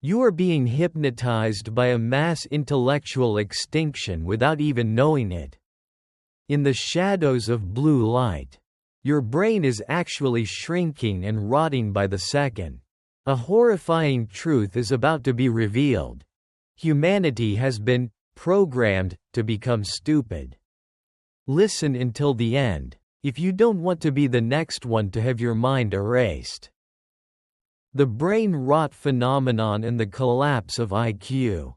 You are being hypnotized by a mass intellectual extinction without even knowing it. In the shadows of blue light, your brain is actually shrinking and rotting by the second. A horrifying truth is about to be revealed. Humanity has been programmed to become stupid. Listen until the end, if you don't want to be the next one to have your mind erased. The brain rot phenomenon and the collapse of IQ.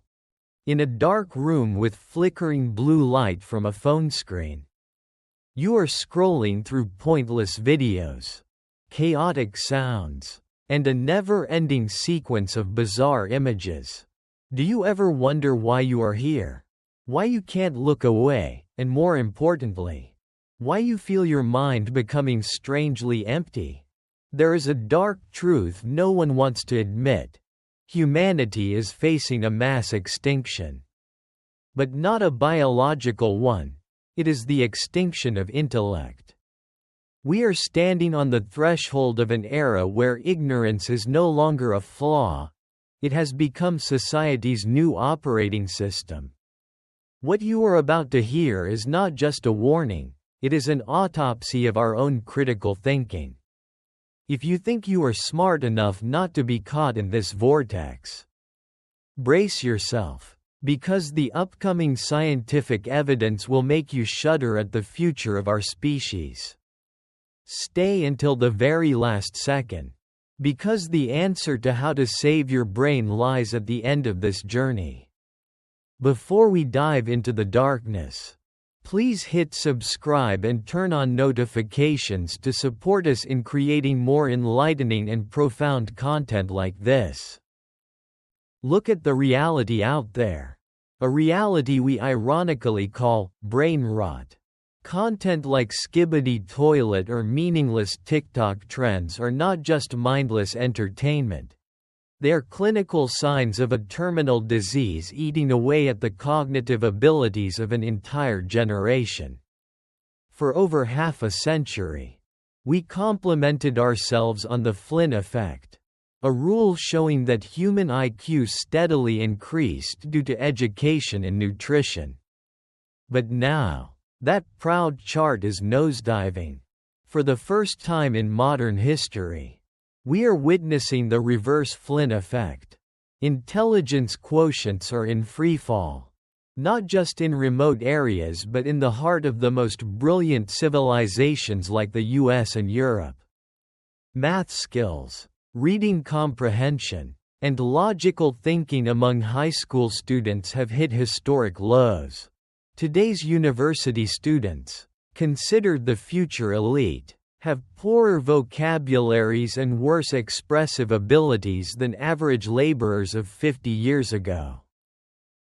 In a dark room with flickering blue light from a phone screen, you are scrolling through pointless videos, chaotic sounds, and a never-ending sequence of bizarre images. Do you ever wonder why you are here? Why you can't look away, and more importantly, why you feel your mind becoming strangely empty? There is a dark truth no one wants to admit. Humanity is facing a mass extinction. But not a biological one. It is the extinction of intellect. We are standing on the threshold of an era where ignorance is no longer a flaw. It has become society's new operating system. What you are about to hear is not just a warning, it is an autopsy of our own critical thinking. If you think you are smart enough not to be caught in this vortex, brace yourself, because the upcoming scientific evidence will make you shudder at the future of our species. Stay until the very last second, because the answer to how to save your brain lies at the end of this journey. Before we dive into the darkness, please hit subscribe and turn on notifications to support us in creating more enlightening and profound content like this. Look at the reality out there. A reality we ironically call brain rot. Content like skibbity toilet or meaningless TikTok trends are not just mindless entertainment. They are clinical signs of a terminal disease eating away at the cognitive abilities of an entire generation. For over half a century, we complimented ourselves on the Flynn effect, a rule showing that human IQ steadily increased due to education and nutrition. But now, that proud chart is nosediving. For the first time in modern history, we are witnessing the reverse Flynn effect. Intelligence quotients are in free fall. Not just in remote areas but in the heart of the most brilliant civilizations like the US and Europe. Math skills, reading comprehension, and logical thinking among high school students have hit historic lows. Today's university students, considered the future elite, have poorer vocabularies and worse expressive abilities than average laborers of 50 years ago.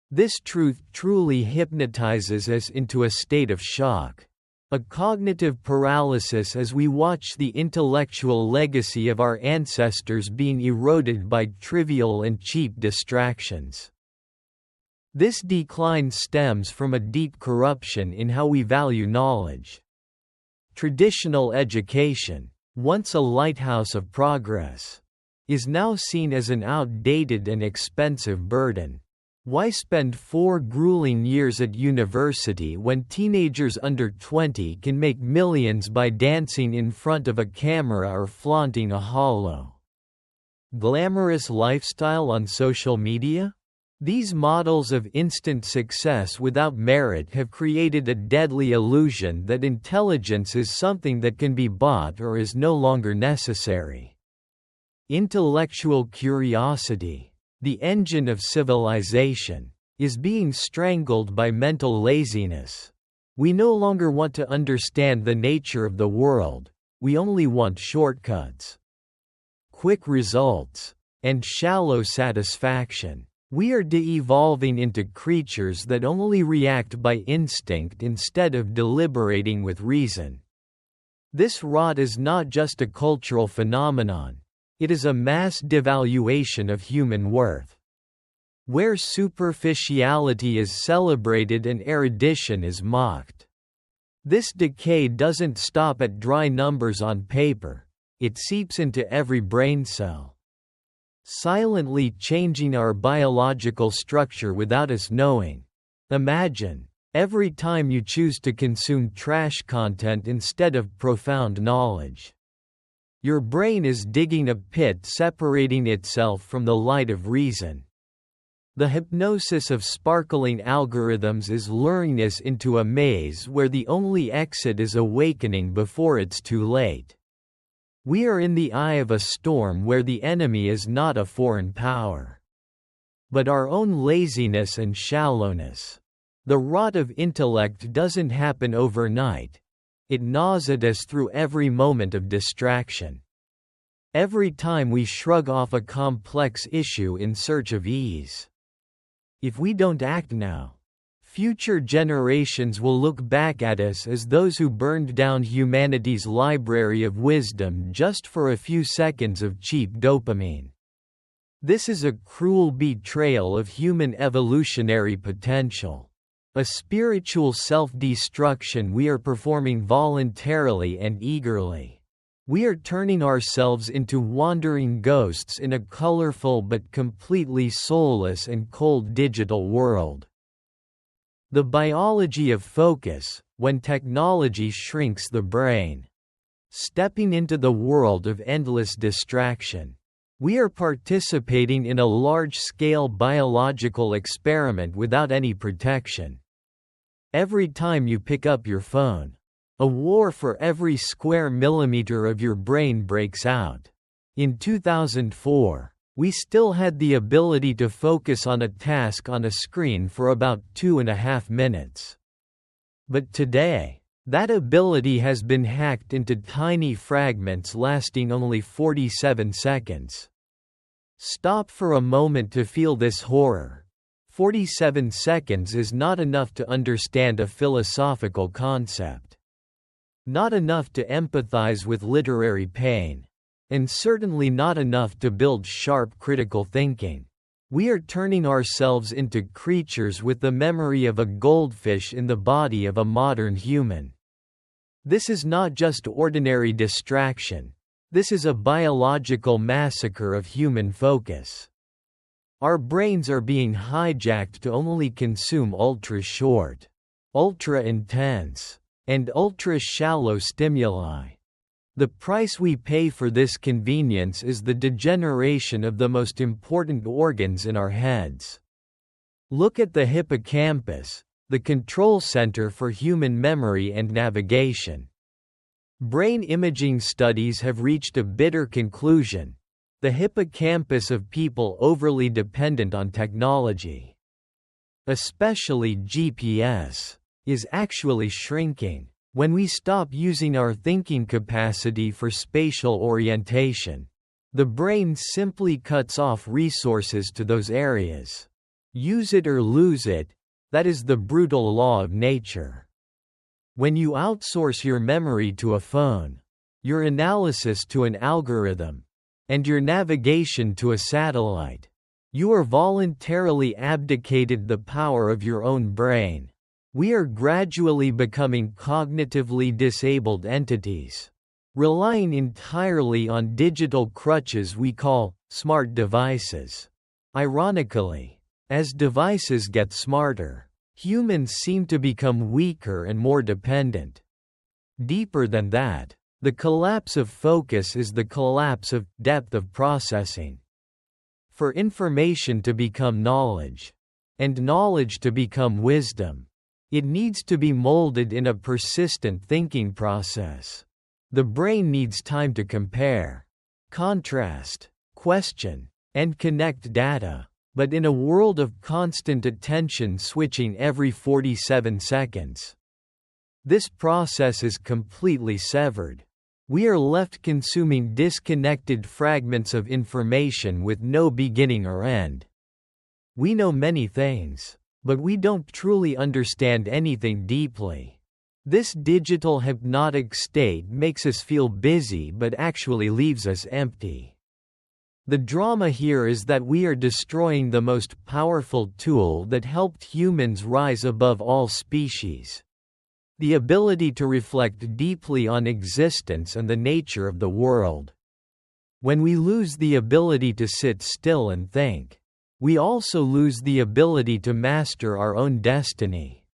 This truth truly hypnotizes us into a state of shock, a cognitive paralysis as we watch the intellectual legacy of our ancestors being eroded by trivial and cheap distractions. This decline stems from a deep corruption in how we value knowledge. Traditional education, once a lighthouse of progress, is now seen as an outdated and expensive burden. Why spend 4 grueling years at university when teenagers under 20 can make millions by dancing in front of a camera or flaunting a hollow, glamorous lifestyle on social media? These models of instant success without merit have created a deadly illusion that intelligence is something that can be bought or is no longer necessary. Intellectual curiosity, the engine of civilization, is being strangled by mental laziness. We no longer want to understand the nature of the world, we only want shortcuts, quick results, and shallow satisfaction. We are de-evolving into creatures that only react by instinct instead of deliberating with reason. This rot is not just a cultural phenomenon, it is a mass devaluation of human worth. Where superficiality is celebrated and erudition is mocked. This decay doesn't stop at dry numbers on paper, it seeps into every brain cell. silently changing our biological structure without us knowing. Imagine, every time you choose to consume trash content instead of profound knowledge. Your brain is digging a pit separating itself from the light of reason. The hypnosis of sparkling algorithms is luring us into a maze where the only exit is awakening before it's too late. We are in the eye of a storm where the enemy is not a foreign power, but our own laziness and shallowness. The rot of intellect doesn't happen overnight. It gnaws at us through every moment of distraction. Every time we shrug off a complex issue in search of ease. If we don't act now, future generations will look back at us as those who burned down humanity's library of wisdom just for a few seconds of cheap dopamine. This is a cruel betrayal of human evolutionary potential. A spiritual self-destruction we are performing voluntarily and eagerly. We are turning ourselves into wandering ghosts in a colorful but completely soulless and cold digital world. The biology of focus, when technology shrinks the brain. Stepping into the world of endless distraction. We are participating in a large-scale biological experiment without any protection. Every time you pick up your phone, a war for every square millimeter of your brain breaks out. In 2004, we still had the ability to focus on a task on a screen for about 2.5 minutes. But today, that ability has been hacked into tiny fragments lasting only 47 seconds. Stop for a moment to feel this horror. 47 seconds is not enough to understand a philosophical concept. Not enough to empathize with literary pain. And certainly not enough to build sharp critical thinking. We are turning ourselves into creatures with the memory of a goldfish in the body of a modern human. This is not just ordinary distraction. This is a biological massacre of human focus. Our brains are being hijacked to only consume ultra-short, ultra-intense, and ultra-shallow stimuli. The price we pay for this convenience is the degeneration of the most important organs in our heads. Look at the hippocampus, the control center for human memory and navigation. Brain imaging studies have reached a bitter conclusion. The hippocampus of people overly dependent on technology, especially GPS, is actually shrinking. When we stop using our thinking capacity for spatial orientation, the brain simply cuts off resources to those areas. Use it or lose it, that is the brutal law of nature. When you outsource your memory to a phone, your analysis to an algorithm, and your navigation to a satellite, you are voluntarily abdicated the power of your own brain. We are gradually becoming cognitively disabled entities, relying entirely on digital crutches we call smart devices. Ironically, as devices get smarter, humans seem to become weaker and more dependent. Deeper than that, the collapse of focus is the collapse of depth of processing. For information to become knowledge, and knowledge to become wisdom, it needs to be molded in a persistent thinking process. The brain needs time to compare, contrast, question, and connect data, but in a world of constant attention switching every 47 seconds, this process is completely severed. We are left consuming disconnected fragments of information with no beginning or end. We know many things, but we don't truly understand anything deeply. This digital hypnotic state makes us feel busy but actually leaves us empty. The drama here is that we are destroying the most powerful tool that helped humans rise above all species. The ability to reflect deeply on existence and the nature of the world. When we lose the ability to sit still and think, we also lose the ability to master our own destiny.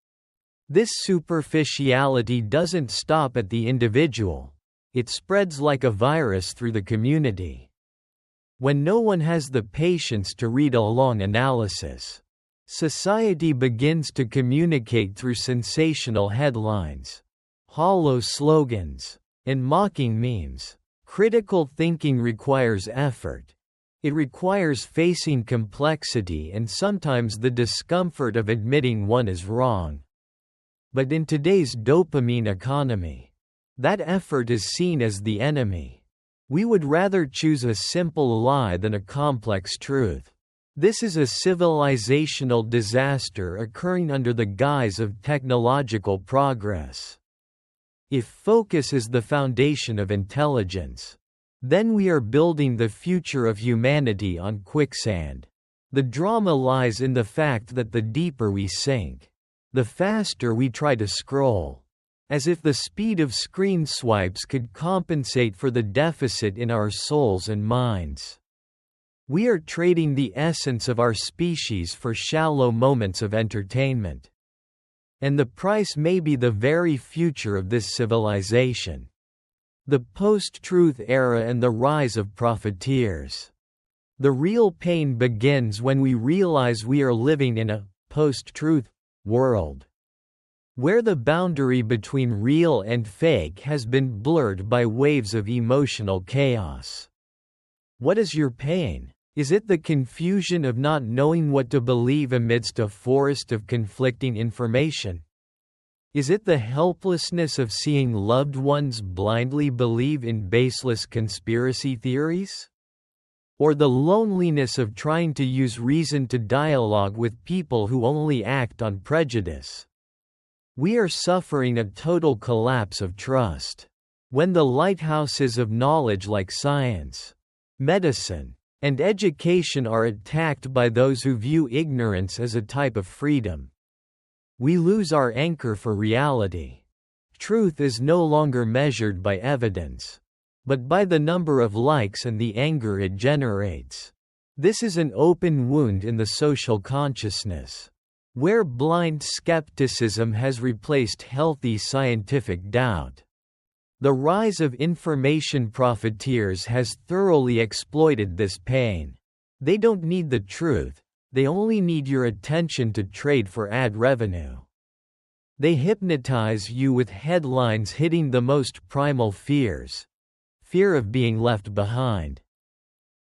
This superficiality doesn't stop at the individual. It spreads like a virus through the community. When no one has the patience to read a long analysis, society begins to communicate through sensational headlines, hollow slogans, and mocking memes. Critical thinking requires effort. It requires facing complexity and sometimes the discomfort of admitting one is wrong. But in today's dopamine economy, that effort is seen as the enemy. We would rather choose a simple lie than a complex truth. This is a civilizational disaster occurring under the guise of technological progress. If focus is the foundation of intelligence, then we are building the future of humanity on quicksand. The drama lies in the fact that the deeper we sink, the faster we try to scroll. As if the speed of screen swipes could compensate for the deficit in our souls and minds. We are trading the essence of our species for shallow moments of entertainment. And the price may be the very future of this civilization. The post-truth era and the rise of profiteers. The real pain begins when we realize we are living in a post-truth world, where the boundary between real and fake has been blurred by waves of emotional chaos. What is your pain? Is it the confusion of not knowing what to believe amidst a forest of conflicting information? Is it the helplessness of seeing loved ones blindly believe in baseless conspiracy theories? Or the loneliness of trying to use reason to dialogue with people who only act on prejudice? We are suffering a total collapse of trust. When the lighthouses of knowledge like science, medicine, and education are attacked by those who view ignorance as a type of freedom, we lose our anchor for reality. Truth is no longer measured by evidence, but by the number of likes and the anger it generates. This is an open wound in the social consciousness, where blind skepticism has replaced healthy scientific doubt. The rise of information profiteers has thoroughly exploited this pain. They don't need the truth, they only need your attention to trade for ad revenue. They hypnotize you with headlines hitting the most primal fears. Fear of being left behind.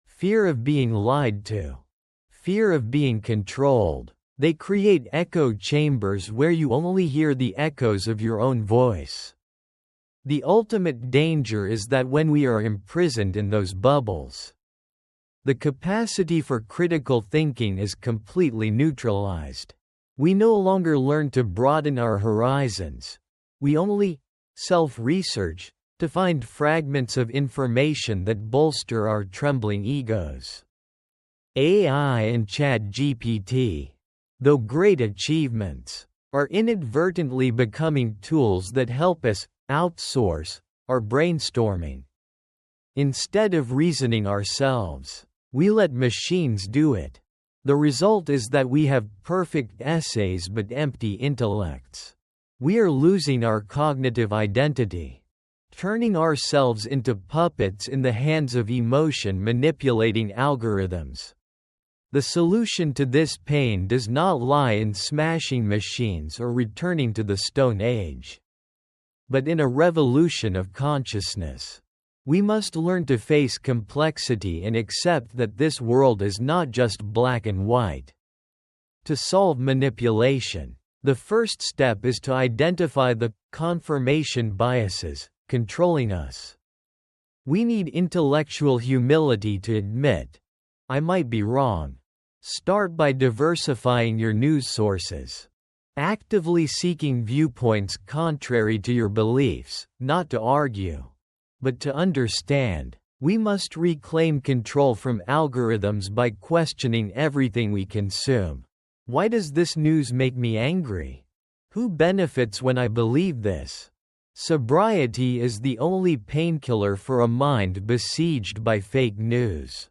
Fear of being lied to. Fear of being controlled. They create echo chambers where you only hear the echoes of your own voice. The ultimate danger is that when we are imprisoned in those bubbles, the capacity for critical thinking is completely neutralized. We no longer learn to broaden our horizons. We only self-research to find fragments of information that bolster our trembling egos. AI and ChatGPT, though great achievements, are inadvertently becoming tools that help us outsource our brainstorming. Instead of reasoning ourselves, we let machines do it. The result is that we have perfect essays but empty intellects. We are losing our cognitive identity, turning ourselves into puppets in the hands of emotion-manipulating algorithms. The solution to this pain does not lie in smashing machines or returning to the Stone Age, but in a revolution of consciousness. We must learn to face complexity and accept that this world is not just black and white. To solve manipulation, the first step is to identify the confirmation biases controlling us. We need intellectual humility to admit, I might be wrong. Start by diversifying your news sources. Actively seeking viewpoints contrary to your beliefs, not to argue, but to understand. We must reclaim control from algorithms by questioning everything we consume. Why does this news make me angry? Who benefits when I believe this? Sobriety is the only painkiller for a mind besieged by fake news.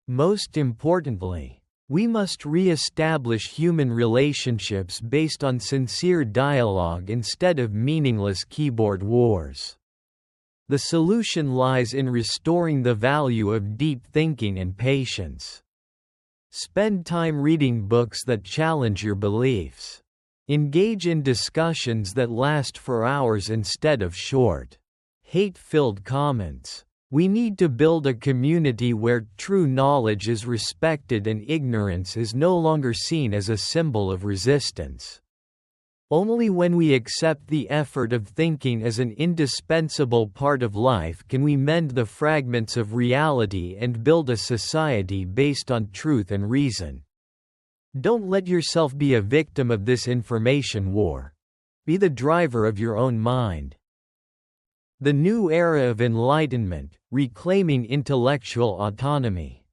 Most importantly, we must re-establish human relationships based on sincere dialogue instead of meaningless keyboard wars. The solution lies in restoring the value of deep thinking and patience. Spend time reading books that challenge your beliefs. Engage in discussions that last for hours instead of short, hate-filled comments. We need to build a community where true knowledge is respected and ignorance is no longer seen as a symbol of resistance. Only when we accept the effort of thinking as an indispensable part of life can we mend the fragments of reality and build a society based on truth and reason. Don't let yourself be a victim of this information war. Be the driver of your own mind. The new era of enlightenment, reclaiming intellectual autonomy.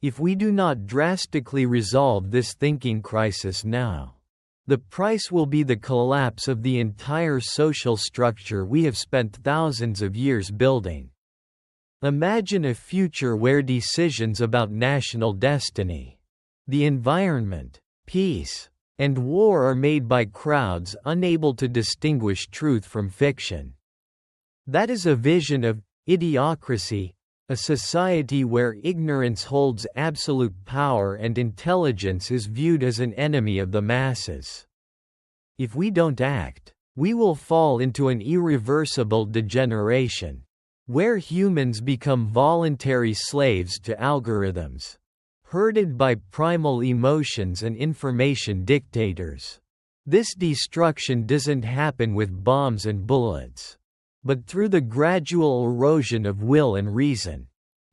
If we do not drastically resolve this thinking crisis now, the price will be the collapse of the entire social structure we have spent thousands of years building. Imagine a future where decisions about national destiny, the environment, peace, and war are made by crowds unable to distinguish truth from fiction. That is a vision of idiocracy, a society where ignorance holds absolute power and intelligence is viewed as an enemy of the masses. If we don't act, we will fall into an irreversible degeneration, where humans become voluntary slaves to algorithms, herded by primal emotions and information dictators. This destruction doesn't happen with bombs and bullets, but through the gradual erosion of will and reason,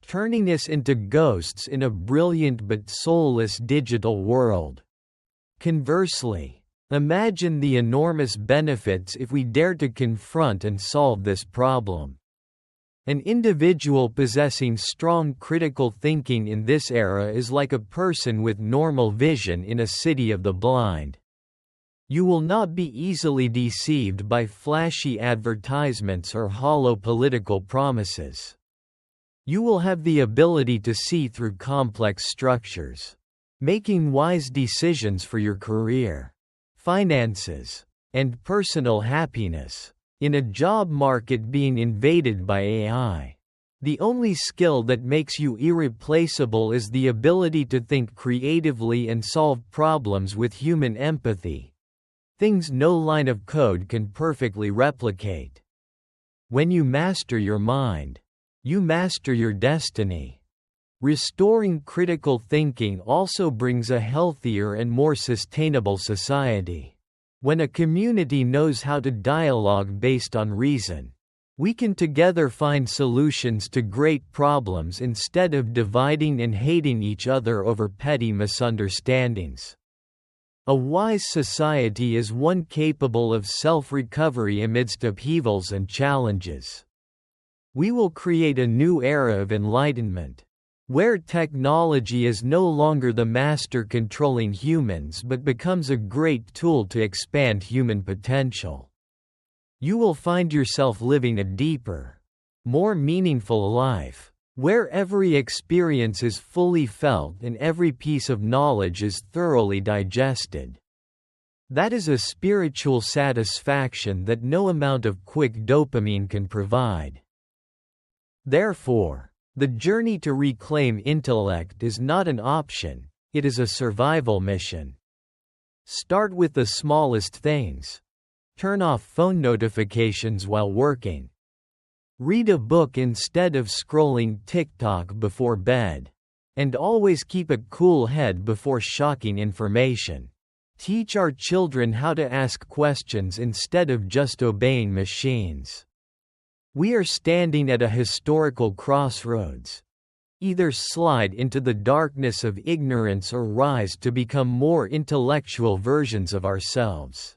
turning us into ghosts in a brilliant but soulless digital world. Conversely, imagine the enormous benefits if we dare to confront and solve this problem. An individual possessing strong critical thinking in this era is like a person with normal vision in a city of the blind. You will not be easily deceived by flashy advertisements or hollow political promises. You will have the ability to see through complex structures, making wise decisions for your career, finances, and personal happiness. In a job market being invaded by AI, the only skill that makes you irreplaceable is the ability to think creatively and solve problems with human empathy. Things no line of code can perfectly replicate. When you master your mind, you master your destiny. Restoring critical thinking also brings a healthier and more sustainable society. When a community knows how to dialogue based on reason, we can together find solutions to great problems instead of dividing and hating each other over petty misunderstandings. A wise society is one capable of self-recovery amidst upheavals and challenges. We will create a new era of enlightenment, where technology is no longer the master controlling humans but becomes a great tool to expand human potential. You will find yourself living a deeper, more meaningful life, where every experience is fully felt and every piece of knowledge is thoroughly digested. That is a spiritual satisfaction that no amount of quick dopamine can provide. Therefore, the journey to reclaim intellect is not an option, it is a survival mission. Start with the smallest things. Turn off phone notifications while working. Read a book instead of scrolling TikTok before bed. And always keep a cool head before shocking information. Teach our children how to ask questions instead of just obeying machines. We are standing at a historical crossroads. Either slide into the darkness of ignorance or rise to become more intellectual versions of ourselves.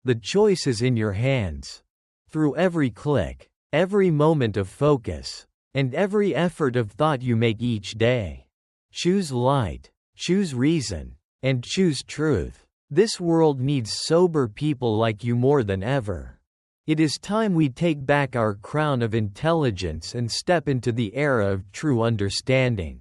The choice is in your hands. Through every click, every moment of focus, and every effort of thought you make each day. Choose light, choose reason, and choose truth. This world needs sober people like you more than ever. It is time we take back our crown of intelligence and step into the era of true understanding.